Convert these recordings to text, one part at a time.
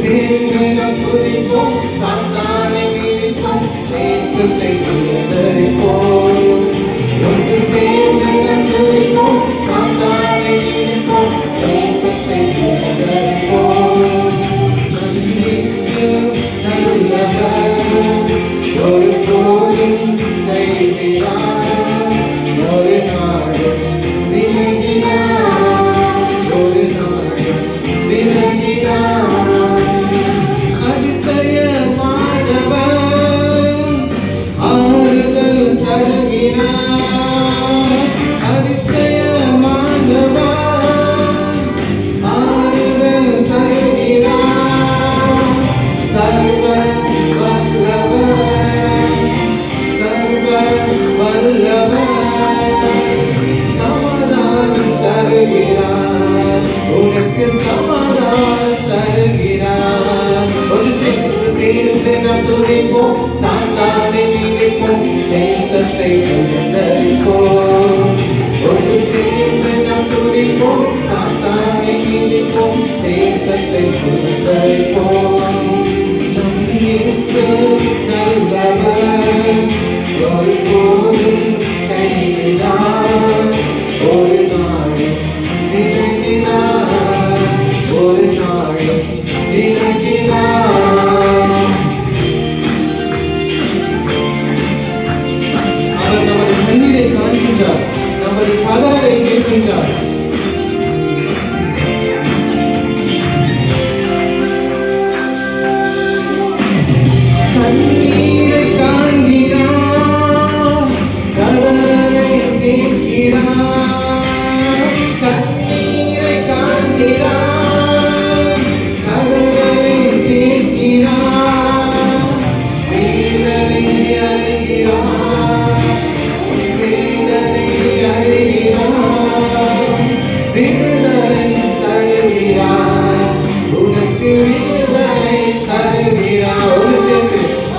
சேர்ந்து நாம் துதிப்போம், சாத்தானை மிதிப்போம், தேசத்தை சுதந்தரிப்போம். ஒன்று சேர்ந்து நாம் துதிப்போம், சாத்தானை மிதிப்போம், தேசத்தை சுதந்தரிப்போம். இயேசு நல்லவர், ஒருபோதும் கைவிடார், ஒரு நாளும் விலகினார், ஒரு நாளும் விலகினார். அதிசயமானவர், ஆறுதல் தருகிறார். அதிசயமானவர், ஆறுதல் தருகிறார். சர்வ வல்லவர், சர்வ வல்லவர், சமாதானம் தருகிறார், உனக்கு சமாதானம் தருகிறார். ஒரு சேர்ந்து நாம் துதிப்போம், சாத்தானை மிதிப்போம், தேசத்தை சுதந்தரிப்போம். ஒரு சேர்ந்து நாம் துதிப்போம், சாத்தானை மிதிப்போம், தேசத்தை சுதந்தரிப்போம். நம் இயேசு நல்லவர், ஒருபோதும் கைவிடார், ஒரு நாளும் விலகினார், ஒரு நாளும் விலகினார். அவர் நமது கண்ணீரை காண்கின்றார், நமது கதறலை கேட்கின்றார். கண்ணீரை காண்கிறார், கதறலை கேட்கிறார். கண்ணீரை காண்கிறார், கதறலை கேட்கிறார். வேதனை அறிகிறார், வேதனை அறிகிறார். விடுதலை தருகிறார், உனக்கு விடுதலை தருகிறார்.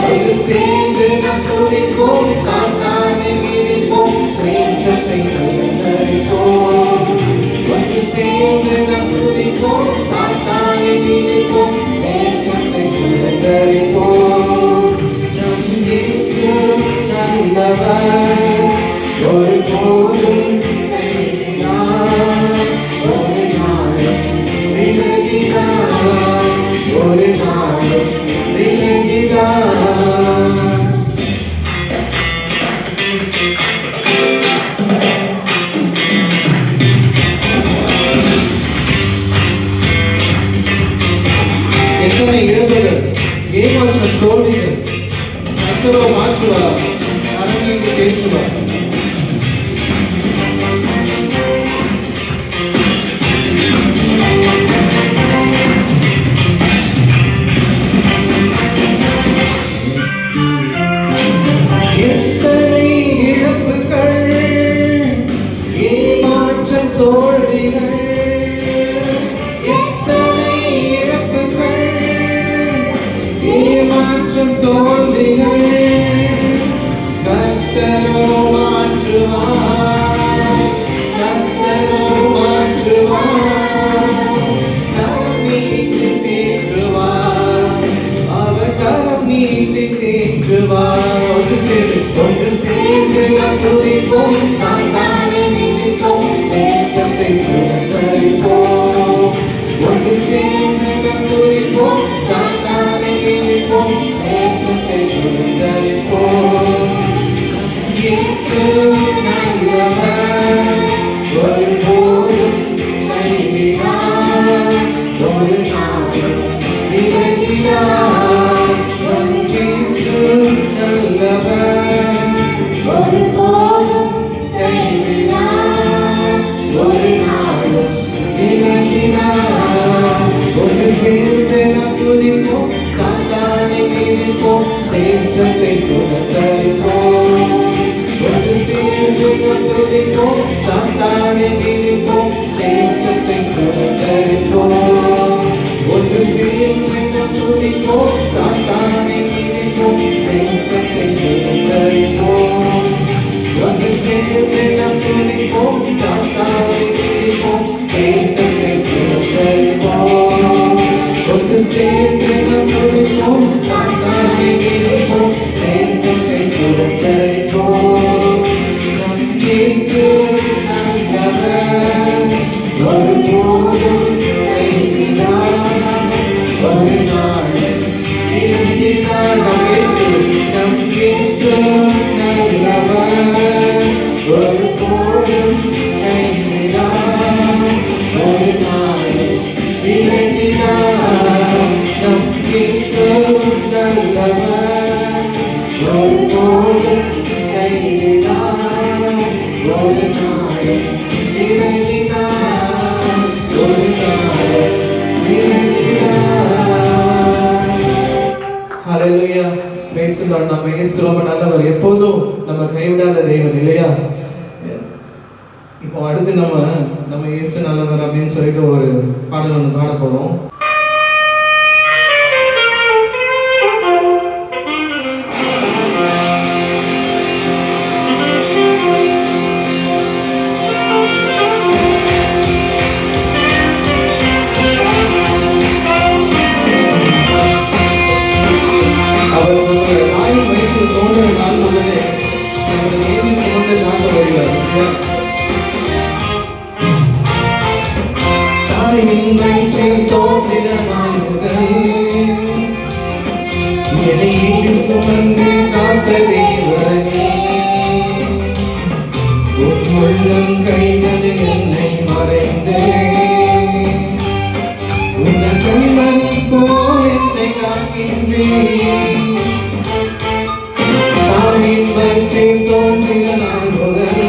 ஒரு சேர்ந்து நாம் துதிப்போம், சாத்தானை மிதிப்போம், தேசத்தை சுதந்தரிப்போம். ஒன்று சேர்ந்து நாம் துதிப்போம், சாத்தானை மிதிப்போம், தேசத்தை சுதந்தரிப்போம். நம் இயேசு நல்லவர், ஒருபோதும் கைவிடார், ஒரு நாளும் விலகினார், ஒரு நாளும் விலகினார். எத்தனை இழப்புகள், ஏமாற்றம், தோல்விகள், கர்த்தரோ மாற்றுவார், அடங்கி தேற்றுவார். எத்தனை இழப்புகள், ஏமாற்றம், தோல்விகள், எத்தனை இழப்புகள், ஏமாற்றம், தோல்விகள், கர்த்தரோ மாற்றுவார், கர்த்தரோ மாற்றுவார். கரம் நீட்டி தேற்றுவார், அவர் கரம் நீட்டி தேற்றுவார். ஒன்று சேர்ந்து நாம் துதிப்போம், சாத்தானை மிதிப்போம், தேசத்தை சுதந்தரிப்போம். ஒன்று சேர்ந்து நாம் துதிப்போம், சாத்தானை மிதிப்போம், தேசத்தை சுதந்தரிப்போம். இயேசு நல்லவர், ஒருபோதும் கைவிடார், ஒரு நாளும் விலகினார். இயேசு நல்லவர், ஒருபோதும் கைவிடார், ஒரு நாளும் விலகினார். ஒன்று சேர்ந்து நாம் துதிப்போம், சாத்தானை மிதிப்போம், தேசத்தை சுதந்தரிப்போம். ஒன்று சேர்ந்து நாம் துதிப்போம், சாத்தானை மிதிப்போம், தேசத்தை சுதந்தரிப்போம். ஒன்று சேர்ந்து நாம் துதிப்போம், சாத்தானை மிதிப்போம், தேசத்தை சுதந்தரிப்போம். ஒன்று சேர்ந்து நாம் துதிப்போம், சாத்தானை மிதிப்போம், தேசத்தை சுதந்தரிப்போம். ஒன்று சேர்ந்து லார்ட். நம்ம இயேசு ரொம்ப நல்லவர், எப்போதும் நம்ம கைவிடாத தேவன் இல்லையா? இப்போ அடுத்து நம்ம இயேசு நல்லவர் அப்படின்னு சொல்லிட்டு ஒரு பாடல் ஒன்று பாட போறோம். சுமந்து காத்த தேவனே, உன் கைகளில் என்னை மறைந்து உன் கண்மணி போல் என்னை காக்கின்றேன். தாயின் வயிற்றில் தோன்றிய நாள் முதல்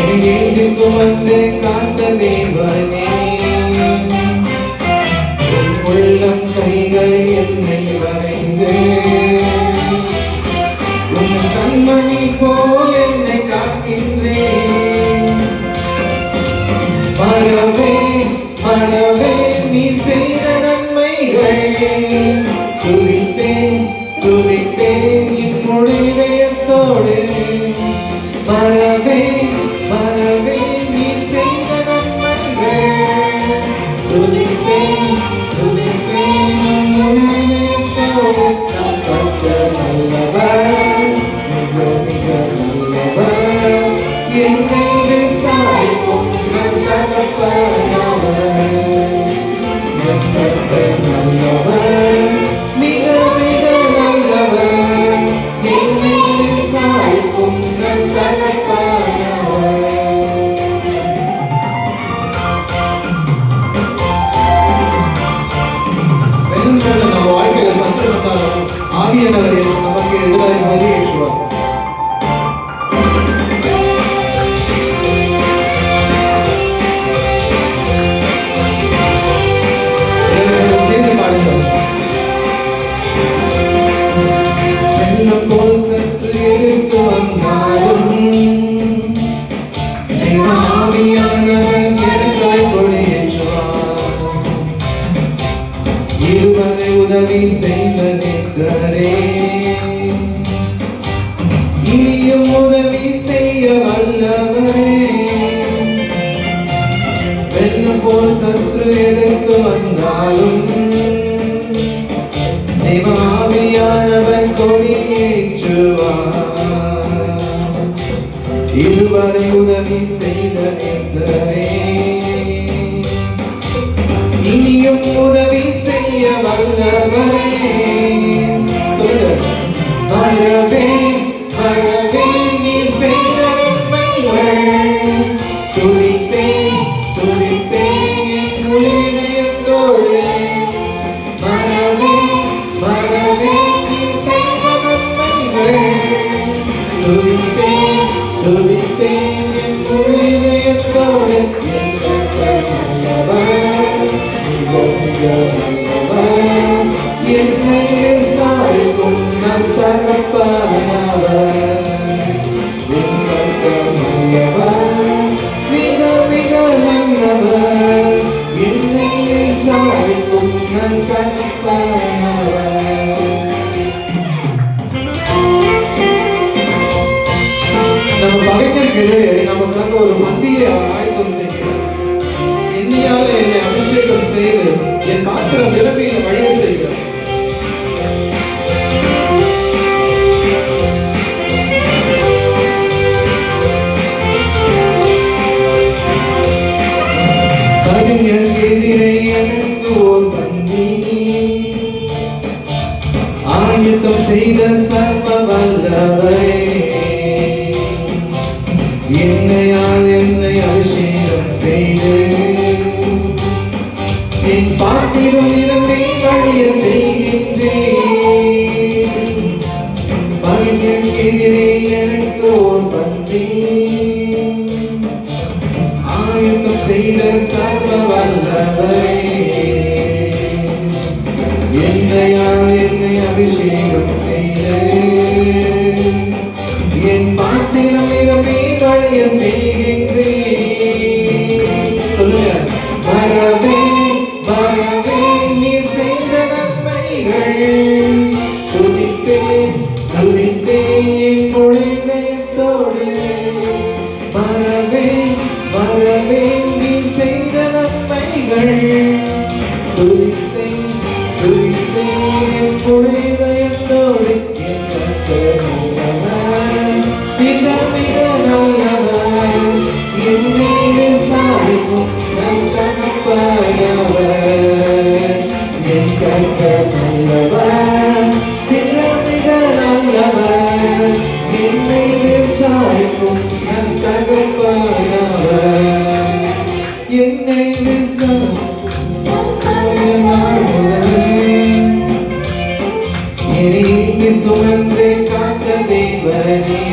என்னை சுமந்து காத்த தேவனே, உள்ளம் கைகளில் என்னை வரைந்து உன் கண்மணி போல் என்னை காக்கின்றேன். மறவே மறவே நீ செய்த நன்மைகள் துதிப்பேன் துதிப்பேன் என் மொழிவேயத்தோடு. மறவே மறவே நீ செய்த நன்மைகள் துதிப்பேன் துதிப்பேன் என் மொழிவேயத்தோடு. நல்லவர், மிக மிக நல்லவர், என்னை விசாரிக்கும் தகப்பனவர். நல்லவர், மிக மிக நல்லவர், என்னை விசாரிக்கும் தகப்பனவர். நம்ம வாழ்க்கையில சந்தோஷத்தாலும் ஆவியானவர் நமக்கு எதிராக பதிவேற்றுவார். சேர்ந்து பாடுங்கள். வெள்ளம் போல் சற்று எடுத்து வந்தாலும் ஆவியானவர் எனக்காய் கொடியேற்றுவார். இருவரை உதவி செய்த நேசரே, இனியும் உதவி செய்ய வல்லவரே. வெள்ளம் போல் சற்று எடுத்து வந்தாலும் தேவாவியானவர் கொடியேற்றுவார். இருவரை உதவி செய்த நேசரே, இனியும் உதவி செய்ய வல்லவரே. சொல்லுங்க. மறவே மறவே நீ செய்த நன்மைகள் துதிப்பேன் துதிப்பேன் என் முழுமையத்தோடு. மறவே மறவே நீ செய்த நன்மைகள் துதிப்பேன் துதிப்பேன் என் முழுமையத்தோடு. என்னை விசாரிக்கும் நம் தகப்பனவர். மிக மிக நல்லவர், என்னை விசாரிக்கும் நம் தகப்பனவர். நம்ம பகைஞருக்கு நமக்காக ஒரு மத்தியை ஆயத்தம் செய்கிறார். என்னையால என்னை அபிஷேகம் செய்து என் பாத்திரம் நிரம்பி வழிய செய்கிறார். எதிரே எனக்கு ஓர் பந்தி ஆயத்தம் செய்த சர்வ வல்லவரே, என்னையால் என்னை அபிஷேகம் செய்து என் பாத்திரம் நிரம்பி வழிய செய்கின்றேன். பகைஞர்க்கெதிரே எனக்கு ஓர் பந்தி ஆயத்தம் செய்த சர்வ வல்லவரே, என்னையால் என்னை அபிஷேகம் மறவேன் நீ செய்த நன்மைகள். துதிப்பேன் துதிப்பேன் என் முழு இதயத்தோடு. மறவேன் மறவேன் நீ செய்த நன்மைகள். துதிப்பேன் துதிப்பேன் என் முழு இதயத்தோடு. என் கர்த்தர் நல்லவர், மிக மிக நல்லவர். என் மீது சாய்க்கும் நல் தகப்பனவர். என் கர்த்தர் நல்லவர், மிக மிக நல்லவர். என் மீது சாய்க்கும் நல் தகப்பனவர். என்னை சுமந்து காத்த தேவனே,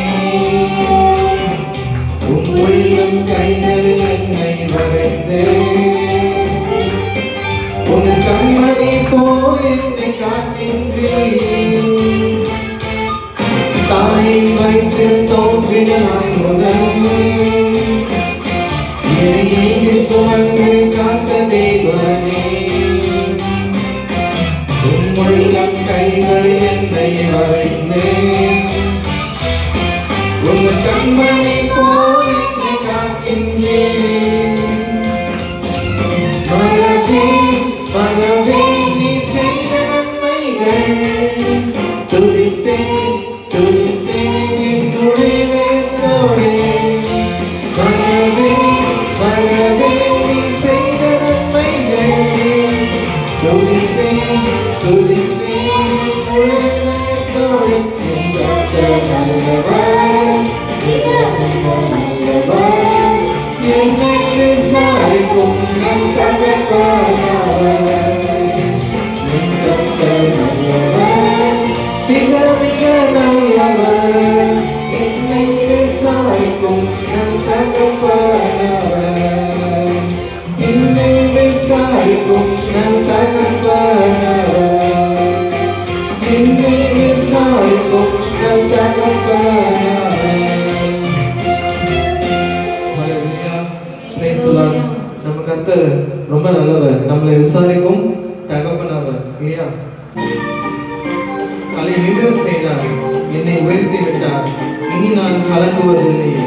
உம் கைகள் என்னை வரைந்து உன் கண்மணி போல் என்னை காக்கின்றீர். தாயின் வயிற்றில் தோன்றின நாள் முதல் என்னை சுமந்து காத்த தேவனே, உம் கைகள் என்னை வரைந்து உன் கண்மணி போல் என்னை காக்கின்றீர். மறவேன் மறவேன் நீ செய்த நன்மைகள். துதிப்பேன் துதிப்பேன் என்னுடைய இதயத்தோடு. மறவேன் மறவேன் நீ செய்த நன்மைகள். துதிப்பேன் துதிப்பேன் என்னுடைய இதயத்தோடு. என் கர்த்தர் நல்லவர், மிக மிக நல்லவர். என்னை விசாரிக்கும் நல் தகப்பனவர். என் கர்த்தர் நல்லவர், மிக மிக நல்லவர். என்னை விசாரிக்கும் நல் தகப்பனவர். என்னை விசாரிக்கும் நல் தகப்பனவர். என்னை விசாரிக்கும் நல் தகப்பனவர். நம்ம கர்த்தர் ரொம்ப நல்லவர், நம்மளை விசாரிக்கும் தகப்பனவர் இல்லையா? தலை நிமிர செய்தார், என்னை உயர்த்தி விட்டார், இனி நான் கலங்குவதில்லையே.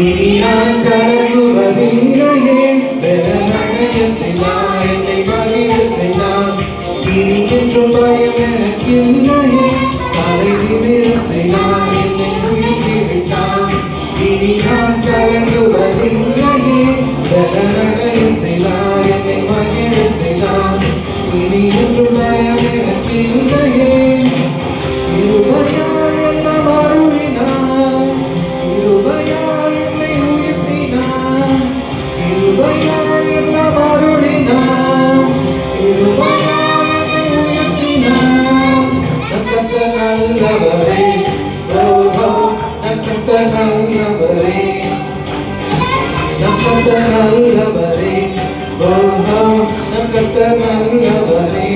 இனி நான் கலங்குவதில்லையே. பெறநடைய செய்தார், என்னை மகிழ செய்தார். இனி என்றும் பயம் எனக்கில்லையே. தலை நிமிர செய்தார், என்னை உயர்த்தி விட்டார். இனி நான் கலங்குவதில்லையே. பெறநடைய செய்தார், என்னை மகிழ செய்தார். இனி என்றும் பயம் எனக்கில்லையே. இருபையால் எல்லாம் அருளினார், இருபையால் என்னை உயர்த்தினார். இருபையால் எல்லாம் அருளினார், இருபையால் என்னை உயர்த்தினார். நம் கர்த்தர் நல்லவரே, ஓஹோ நம் கர்த்தர் நல்லவரே. நம் கர்த்தர் நல்லவரே, ஓஹோ நம் கர்த்தர் நல்லவரே.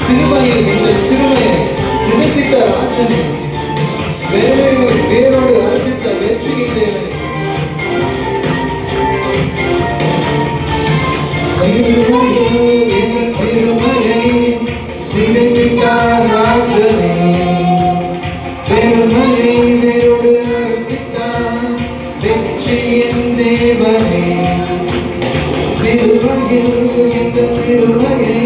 சிறுமையை எங்கள் சிறுமையை சிதைத்திட்ட ராஜனே, வேரோடு அறுப்பித்த வெற்றியின் தேவனே. சிறுமையை எங்கள் சிறுமையை சிதைத்திட்டார் ராஜனே, பெருமையை வேரோடு அறுப்பித்தார் வெற்றியின் தேவனே. சிறுமையில் எங்கள் சிறுமையை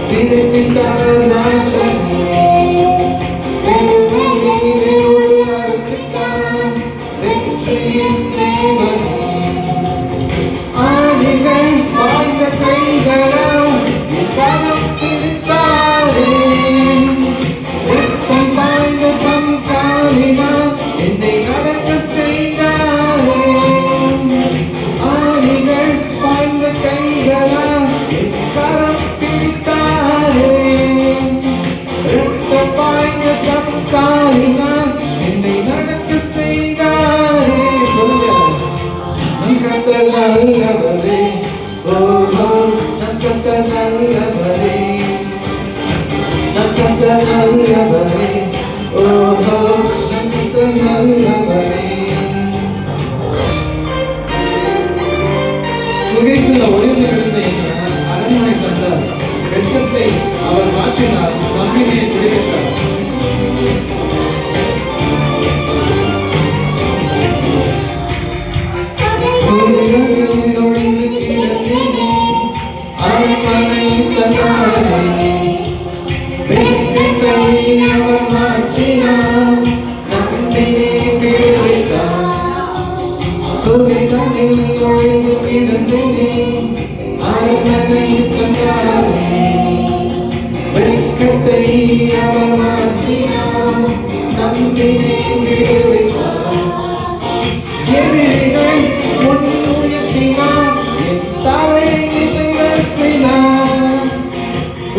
சிதைத்திட்டார் ராஜனே, பெருமையை வேரோடு அறுப்பித்தார் வெற்றியின் தேவனே. ஆணிகள் வாய்ந்த கைகளால் என் கரம் பிடித்தாரே, ரத்தம் பாய்ந்த தம் காலினால் என்னை நடக்க செய்தாரே. ஆணிகள் வாய்ந்த கைகளால் என் கரம் பிடித்தாரே, நல்லவரே ஓஹோ நம் கர்த்தர் நல்லவரே. குகைக்குள்ள ஒளிந்திருந்த அரண்மனை கண்டார். வெட்கத்தை அவர் மாற்றினார், நம்பிக்கையை குடிவிட்டார். அரண்மனை தந்தாரே வெட்கத்தை அவர் மாற்றினார், நம்பிக்கையை குடிவிட்டார். குகைகளில் ஒளிந்து கிடந்தேனே அரண்மனை தந்தாரே வெட்கத்தை அவர் மாற்றினார், நம்பிக்கையை குடிவிட்டார். எதிரிகள் முன் உயர்த்தினார், என் தலையை நிமிர செய்தார்.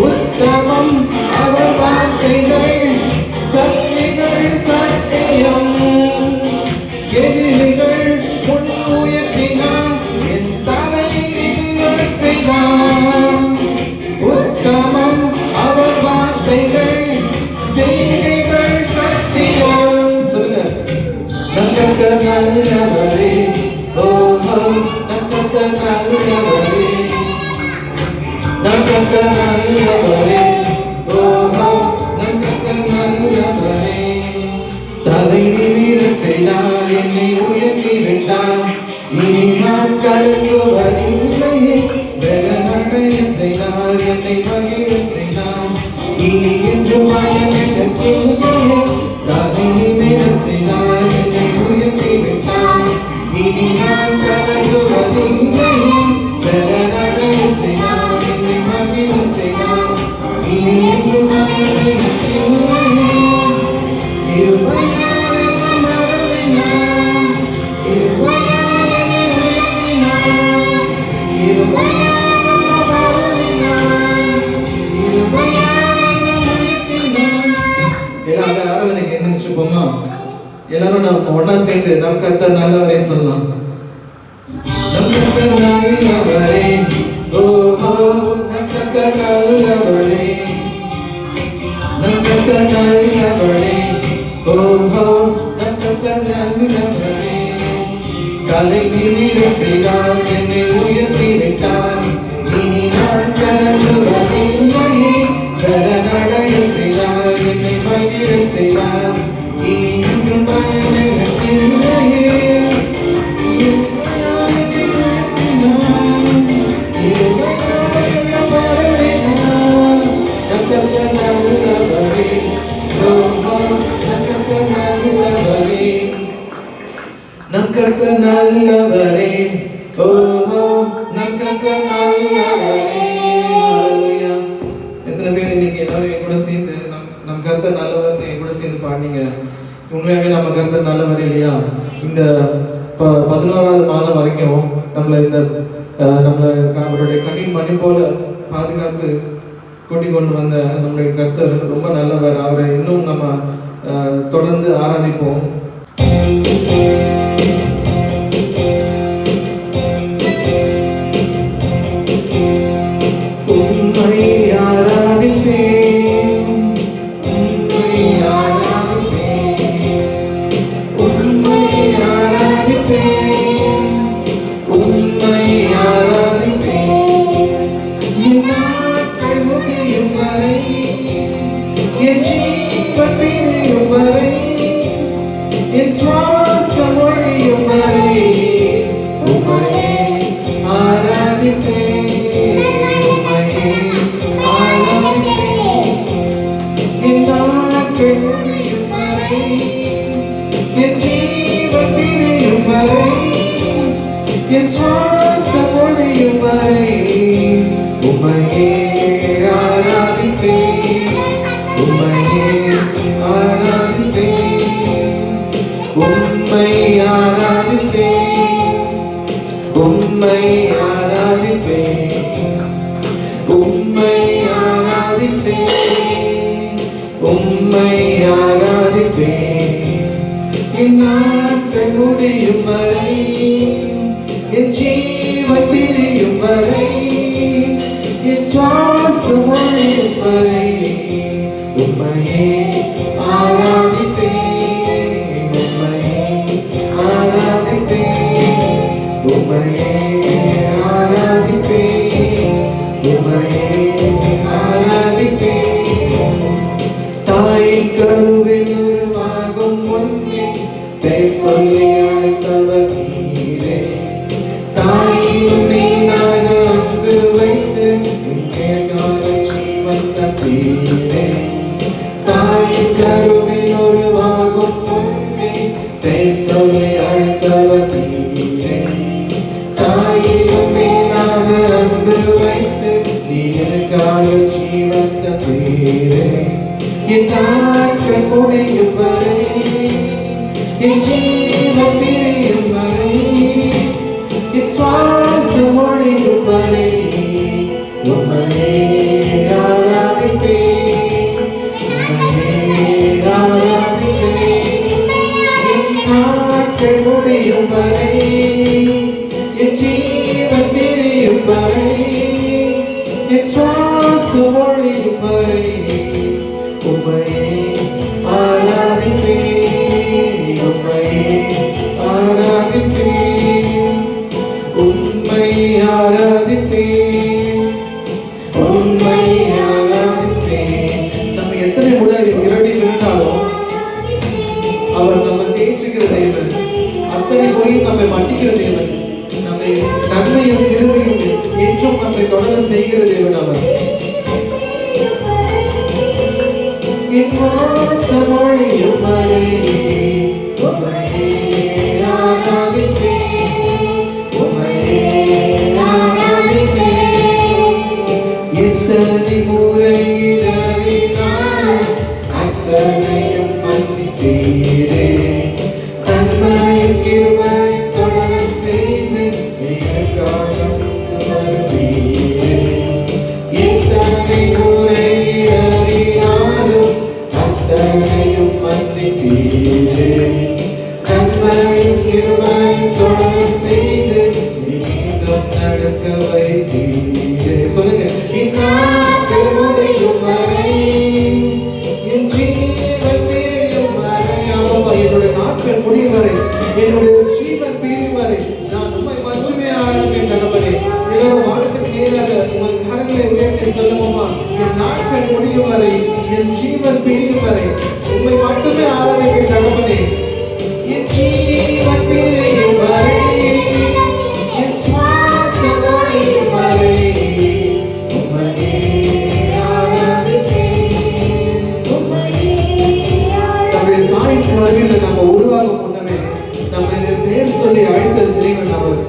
உத்தமம் அவர் வார்த்தைகள், சக்திகள் சத்தியம். எதிரிகள் முன் உயர்த்தினார், என் தலையை நிமிர செய்தார். உத்தமம் அவர் வார்த்தைகள், செய்திகள் சத்தியம். சொல்லுங்க. நம் கர்த்தர் நல்லவரே ஓஹோ நம் கர்த்தர் நல்லவரே. நம் கர்த்தர் நல்லவரே ஓஹோ நம் கர்த்தர் நல்லவரே. தலை நிமிர செய்தார், என்னை உயர்த்தி விட்டார். இனி நான் கலங்குவதில்லையே. பலனடைய செய்தார், என்னை மகிழ செய்தார். இனி என்று பயம் எனக்கு இல்லையே. தலை நிமிர செய்தார், என்னை உயர்த்தி விட்டார். இனி நான் கலங்குவதில்லையே. பலனடைய செய்தார், என்னை மகிழ செய்தார். இனி என்று பயம் எனக்கு இல்லையே. இருமையால் என்னை மறவினார், இருமையால் என்னை உயர்த்தினார். இருமையால் என்னை மறவினார், இருமையால் என்னை உயர்த்தினார். எல்லாரும் ஆராதனைக்கு எந்திரிச்சுப்போமா? எல்லாரும் நம்ம ஒன்னா சேர்ந்து நம் கர்த்தர் நல்லவரே சொல்லலாம். நம் கர்த்தர் நல்லவரே ஓஹோ நம் கர்த்தர் நல்லவரே. நம் கர்த்தர் நல்லவரே ஓஹோ நம் கர்த்தர் நல்லவரே. தலை நிமிர செய்தார், என்னை உயர்த்தி விட்டார். இனி நான் கலங்குவதில்லையே. பலனடைய செய்தார், என்னை மகிழ செய்தார். இனி என்றும் பயம் எனக்கு இல்லையே. இருமையால் என்னை உயர்த்தினார், இருமையால் என்னை மறவினார். நம் கர்த்தர் நல்லவரே ஓஹோ நம் கர்த்தர் நல்லவரே. நம் கர்த்தர் நல்லவரே ஓஹோ நம் கர்த்தர் நல்லவரே. ஹல்லேலூயா. எத்தனை பேர் இன்னைக்கு எல்லாரும் என் கூட சேர்ந்து நம் கர்த்தர் நல்லவர் என் கூட சேர்ந்து பாடுனீங்க? உண்மையாகவே நம்ம கர்த்தர் நல்லவர் இல்லையா? இந்த 11வது மாதம் வரைக்கும் நம்மளை அவருடைய கண்ணின் மணி போல பாதுகாத்து கூட்டிக் கொண்டு வந்த நம்முடைய கர்த்தர் ரொம்ப நல்லவர். அவரை இன்னும் நம்ம தொடர்ந்து ஆராதிப்போம். உம்மை ஆராதிப்பேன், உம்மை ஆராதிப்பேன், உம்மை ஆராதிப்பேன், உம்மை ஆராதிப்பேன். என் நாட்கள் முடியும் வரை, என் ஜீவன் பிரியும் வரை, என் சுவாசம் ஒழியும் வரை உம்மையே ஆராதிப்பேன், உம்மையே ஆராதிப்பேன். என் நாட்கள் முடியும் வரை, என் ஜீவன் பிரியும் வரை, என் சுவாசம் ஒழியும் வரை உம்மையே ஆராதிப்பேன், உம்மையே ஆராதிப்பேன், உம்மை ஆராதிப்பேன், உம்மை ஆராதிப்பேன், உம்மை ஆராதிப்பேன், உம்மை ஆராதிப்பேன். என் நாட்கள் முடியும் வரை, என் ஜீவன் பிரியும் வரை, என் சுவாசம் ஒழியும் வரை உம்மை தந்தீரே. தாயின் கருவில் உருவாகும் முன்னே பெயர் சொல்லி அழைத்தவர் நீரே. தாயிலும் மேலாக அன்பு வைத்து நீ எனக்காக ஜீவன் தந்தீரே. என் நாட்கள் முடியும் வரை, என் ஜீவன் பிரியும் வரை, என் சுவாசம் ஒழியும் வரை உம்மையே ஆராதிப்பேன், உம்மையே ஆராதிப்பேன். என் நாட்கள் முடியும் வரை, என் ஜீவன் பிரியும் வரை, என் சுவாசம் ஒழியும் வரை உம்மையே ஆராதிப்பேன், உம்மையே ஆராதிப்பேன், உம்மை ஆராதிப்பேன், உம்மை ஆராதிப்பேன். நம்ம எத்தனை முறை இரடி இருந்தாலும் அவர் நம்ம தேய்ச்சிக்கிற தேவன், அத்தனை முறையும் நம்மை மன்னிக்கிற தேவன், நம்மை நன்மையும் கிருபையும் என்றும் நம்மை தொடர செய்கிற தேவன் அவர். என் வாசம் ஒழியும் வரை உம்மையே ஆராதிப்பேன், உம்மையே ஆராதிப்பேன். எத்தனை முறை இடறினாலும் அத்தனையும் மன்னித்தீரே. நன்மையும் கிருபையும் தொடர செய்து எனக்காக வருவீரே. எத்தனை முறை இடறினாலும் அத்தனையும் மன்னித்தீரே. நன்மையும் கிருபையும் தொடர செய்து மீண்டும் நடக்க வைத்தீரே. சொல்லுங்க. என் நாட்கள் முடியும் வரை, என் ஜீவன் பிரியும் வரை, ஆமாப்பா, என்னுடைய நாட்கள் முடியும் வரை, என்னுடைய ஜீவன் பிரியும் வரை நான் உம்மை மட்டுமே ஆராதிப்பேன் தகப்பனே. இரவு வானத்துக்கு நேராக உங்கள் கரங்களை உயர்த்தி சொல்லுவோமா? என் நாட்கள் முடியும் வரை, என் ஜீவன் பிரியும் வரை உம்மை மட்டுமே ஆராதிப்பேன் தகப்பனே. என் ஜீவன் பிரியும் வரை, என் சுவாசம் ஒழியும் வரை உம்மையே ஆராதிப்பேன், உம்மையே ஆராதிப்பேன். நம்முடைய தாயின் கருவில் நம்ம உருவாகும் முன்னமே நம்ம பேர் சொல்லி அழைத்த தேவன் அவர்.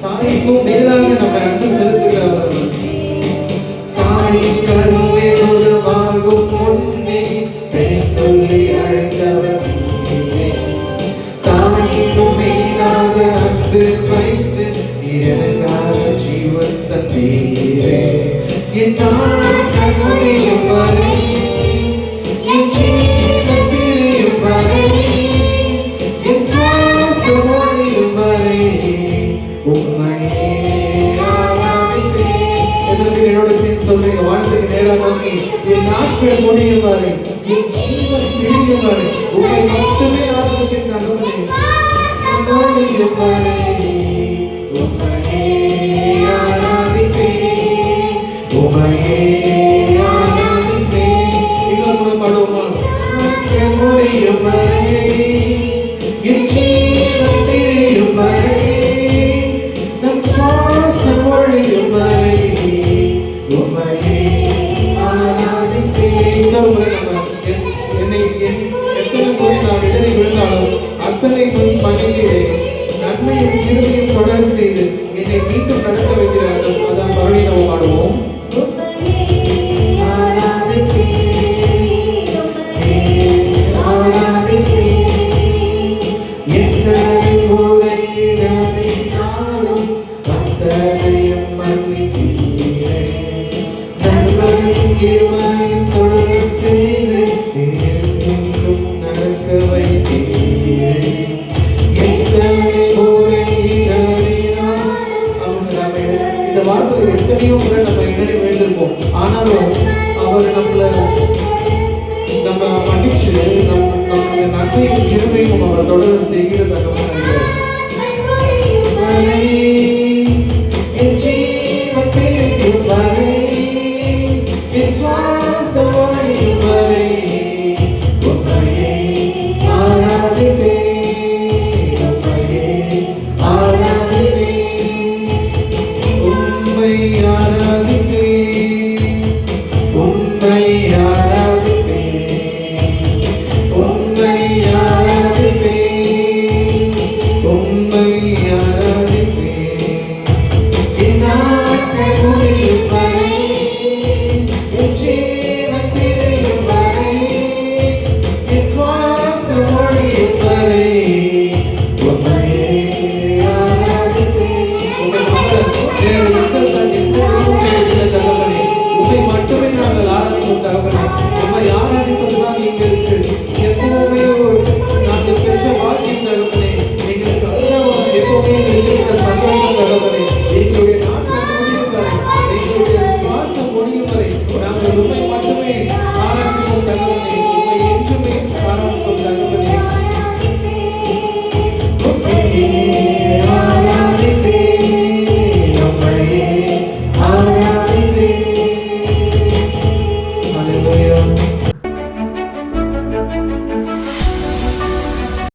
தாய்க்கும் மேலாக நம்ம அன்பு செலுத்துகிறவர் அவர். தாயின் கருவில் உருவாகும் முன்னே பேர் சொல்லி அழைத்தவர் நீரே. தாயினும் மேலாக அன்பு வைத்து எனக்காக ஜீவன் தந்தீரே. என் நாட்கள் முடியும் வரை, என் ஜீவன் பிரியும் வரை, என் சுவாசம் ஒழியும் வரை உம்மையே ஆராதிப்பேன். என்னோட சேர்ந்து சொல்றீங்க. வானத்துக்கு நேராக நோக்கி என் நாட்கள் முடியும் வரை, என் ஜீவன் பிரியும் வரை உம்மை மட்டுமே ஆராதிப்பேன் தகப்பனே. ஒழியும் வரை உம்மையே ஆராதிப்பேன், உம்மையே ஆராதிப்பேன். இன்னொரு முறை பாடுவோமா? நாட்கள் முடியும் வரை, என் ஜீவன் பிரியும் வரை, நம் சுவாசம் ஒழியும் வரை உம்மையே ஆராதிப்பேன். இன்னொரு முறை நம்ம என்னை எத்தனை முறை நான் இடறி விழுந்தாலும் அத்தனை பணியிலே நன்மையும் கிருபையும் தொடர செய்து என்னை மீண்டும் நடத்த வைக்கிறார்கள். அதான் மறுபடியும் நம்ம பாடுவோம். எத்தனை முறை இடறினாலும் அத்தனையும் மன்னித்தீரே. நன்மையும் கிருபையும் தொடர செய்து மீண்டும் நடக்க வைத்தீரே. எத்தனை முறை இடறினாலும், இந்த வார்த்தையில் எத்தனையோ முறை நம்ம இடறி விழுந்திருப்போம். ஆனாலும் அவர் நம்ம மன்னிச்சு நம்மளுடைய நன்மையும் கிருபையும் அவர் தொடர செய்கிற தகவல். என் ஜீவன் பிரியும் வரை, என் சுவாசம் ஒழியும் வரை உம்மையே ஆராதிப்பேன், உம்மையே ஆராதிப்பேன், உம்மை ஆராதிப்பேன், உம்மை ஆராதிக்கும் தகவலே, உம்மை ஆராதிப்பதுதான் எங்களுக்கு எப்பவுமே நாங்கள் பெற்ற வாக்கியம் தகவலே, எங்களுக்கு எப்பவுமே இருக்கிற சந்தோஷம் தகவலே, எங்களுடைய நாட்கள் முடியும் வரை, எங்களுடைய சுவாசம் முடியும் வரை நாங்கள் உண்மை மட்டுமே ஆராதிக்கும் தகவலே, உண்மை என்றுமே ஆராதிக்கும் தகவலே.